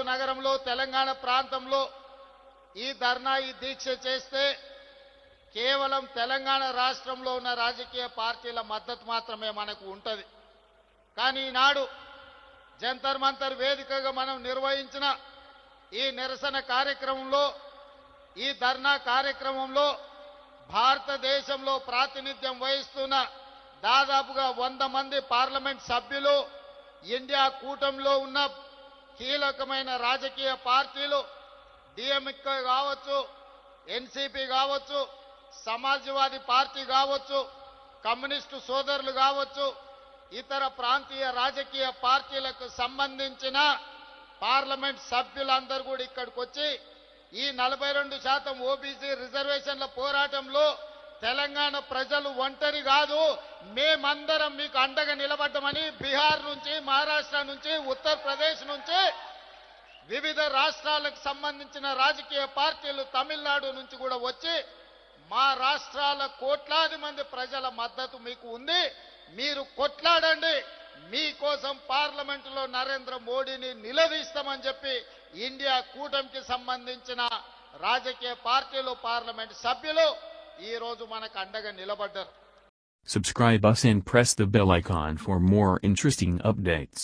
నగరంలో తెలంగాణ ప్రాంతంలో ఈ ధర్నా ఈ దీక్ష చేస్తే కేవలం తెలంగాణ రాష్ట్రంలో ఉన్న రాజకీయ పార్టీల మద్దతు మాత్రమే మనకు ఉంటది. కానీ ఈనాడు జంతర్ మంతర్ వేదికగా మనం నిర్వహించిన ఈ నిరసన కార్యక్రమంలో ఈ ధర్నా కార్యక్రమంలో భారతదేశంలో ప్రాతినిధ్యం వహిస్తున్న దాదాపుగా 100 మంది పార్లమెంట్ సభ్యులు, ఇండియా కూటమిలో ఉన్న కీలకమైన రాజకీయ పార్టీలు డిఎంకే కావచ్చు, ఎన్సీపీ కావచ్చు, సమాజ్వాదీ పార్టీ కావచ్చు, కమ్యూనిస్టు సోదరులు కావచ్చు, ఇతర ప్రాంతీయ రాజకీయ పార్టీలకు సంబంధించిన పార్లమెంట్ సభ్యులందరూ కూడా ఇక్కడికి వచ్చి ఈ 42% ఓబీసీ రిజర్వేషన్ల పోరాటంలో తెలంగాణ ప్రజలు ఒంటరి కాదు, మేమందరం మీకు అండగా నిలబడ్డామని బీహార్ నుంచి, మహారాష్ట్ర నుంచి, ఉత్తరప్రదేశ్ నుంచి, వివిధ రాష్ట్రాలకు సంబంధించిన రాజకీయ పార్టీలు తమిళనాడు నుంచి కూడా వచ్చి మా రాష్ట్రాల కోట్లాది మంది ప్రజల మద్దతు మీకు ఉంది, మీరు కొట్లాడండి, మీకోసం పార్లమెంటులో నరేంద్ర మోడీని నిలదీస్తామని చెప్పి ఇండియా కూటమికి సంబంధించిన రాజకీయ పార్టీలు, పార్లమెంట్ సభ్యులు ఈ రోజు మనకు అండగా నిలబడ్డారు. Subscribe us and press the bell icon for more interesting updates.